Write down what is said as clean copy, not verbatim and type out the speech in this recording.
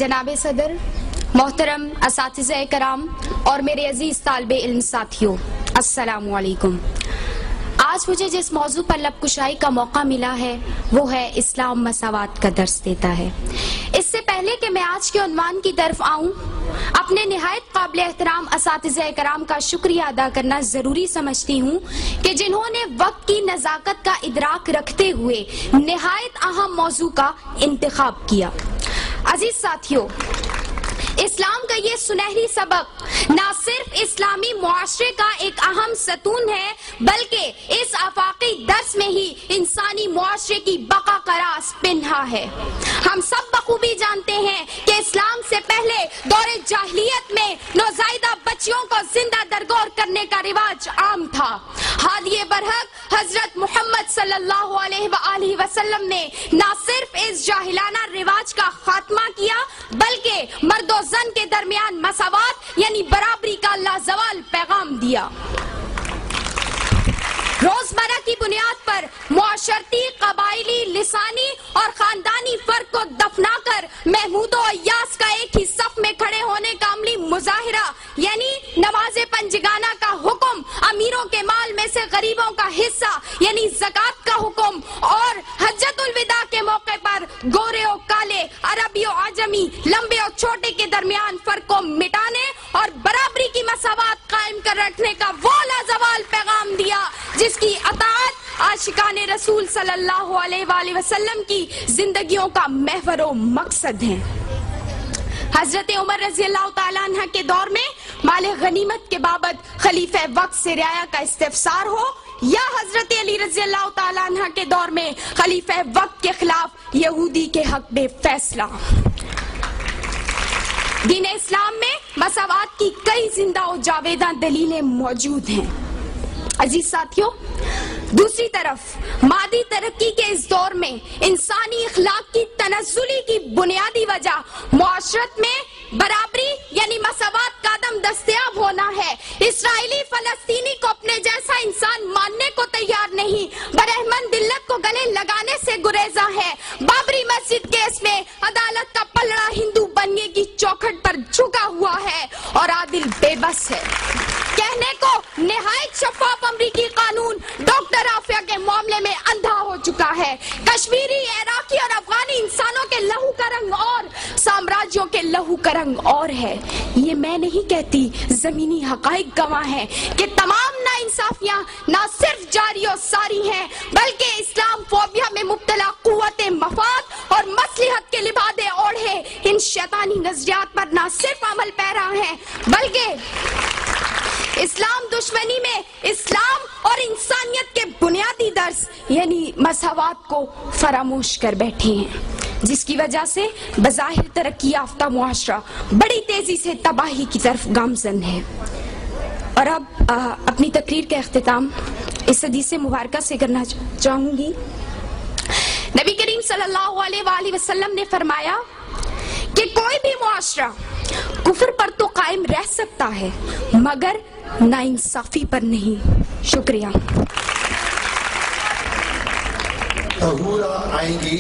جناب صدر، محترم اساتذہ کرام اور میرے عزیز طالب علم ساتھیوں، السلام علیکم۔ آج مجھے جس موضوع پر لب کشائی کا موقع ملا ہے وہ ہے اسلام مساوات کا درس دیتا ہے۔ اس سے پہلے کہ میں آج کے عنوان کی طرف آؤں، اپنے نہایت قابل احترام اساتذہ کرام کا شکریہ ادا کرنا ضروری سمجھتی ہوں کہ جنہوں نے وقت کی نزاکت کا ادراک رکھتے ہوئے نہایت اہم موضوع کا انتخاب کیا۔ عزیز ساتھیوں، اسلام کا یہ سنہری سبق نہ صرف اسلامی معاشرے کا ایک اہم ستون ہے بلکہ اس آفاقی درس میں ہی انسانی معاشرے کی بقا کا راز پنہا ہے۔ ہم سب بخوبی جانتے ہیں کہ اسلام سے پہلے دور جاہلیت میں نوزائیدہ بچیوں کو زندہ درگور کرنے کا رواج عام تھا۔ ہادی برحق حضرت محمد صلی اللہ علیہ وآلہ وسلم نے نہ صرف اس جاہلانہ رواج کا خاتمہ کیا بلکہ مرد و زن کے درمیان مساوات یعنی برابری کا لازوال پیغام دیا۔ روزمرہ کی بنیاد پر معاشرتی، قبائلی، لسانی اور خاندانی فرق کو دفنا کر محمود و ایاس کا ایک ہی صف میں کھڑے ہونے کا عملی مظاہرہ یعنی نماز پنجگانہ کا حکم، امیروں کے مال میں سے غریبوں کا حصہ یعنی زکوٰۃ کا حکم اور حجۃ الوداع کے موقع پر گورے و کالے، عربی و عجمی، لمبے اور چھوٹے کے درمیان فرق کو مٹانے اور برابری کی مساوات قائم کر رکھنے کا وہ لازوال پیغام دیا جس کی اطاعت عاشقان رسول صلی اللہ علیہ وآلہ وسلم کی زندگیوں کا محور و مقصد ہے۔ حضرت عمر رضی اللہ تعالیٰ عنہ کے دور میں مال غنیمت کے بابت خلیفہ وقت سے رعایا کا استفسار ہو یا حضرت علی رضی اللہ تعالیٰ عنہ کے دور میں خلیفہ وقت کے خلاف یہودی کے حق میں فیصلہ، دین اسلام میں مساوات کی کئی زندہ و جاویداں دلیلیں موجود ہیں۔ عزیز ساتھیوں، دوسری طرف مادی ترقی کے اس دور میں انسانی اخلاق کی تنزلی کی بنیادی وجہ معاشرت میں برابری یعنی مساوات کا عدم دستیاب ہونا ہے۔ اسرائیلی فلسطینی کو اپنے جیسا انسان ماننے کو تیار نہیں، برہمن دلت کو گلے لگانے سے گریزاں ہے۔ بابری مسجد کیس میں عدالت کا پلڑا ہندو بننے کی چوکھٹ پر جھکا ہوا ہے اور عادل بے بس ہے۔ کہنے کو نہایت شفاف امریکی قانون ڈاکٹر عافیہ کے معاملے میں اندھا ہو چکا ہے۔ کشمیری، عراقی اور افغانی انسانوں کے لہو کا رنگ اور سامراجیوں کے لہو کا رنگ اور ہے۔ یہ میں نہیں کہتی، زمینی حقائق گواہ ہیں کہ تمام ناانصافیاں نہ صرف جاری و ساری ہیں بلکہ اسلام فوبیا میں مبتلا قوت مفاد اور مصلحت کے لبادے اوڑھے ان شیطانی نظریات پر نہ صرف عمل پیرا ہیں بلکہ اسلام دشمنی میں اسلام اور انسانیت کے بنیادی درس یعنی مساوات کو فراموش کر بیٹھے ہیں، جس کی وجہ سے بظاہر ترقی یافتہ معاشرہ بڑی تیزی سے تباہی کی طرف گامزن ہے۔ اور اب اپنی تقریر کا اختتام اس حدیث مبارکہ سے کرنا چاہوں گی۔ نبی کریم صلی اللہ علیہ وآلہ وسلم نے فرمایا کہ کوئی بھی معاشرہ کفر پر تو قائم رہ سکتا ہے مگر ناانصافی پر نہیں۔ شکریہ۔ آئیں گی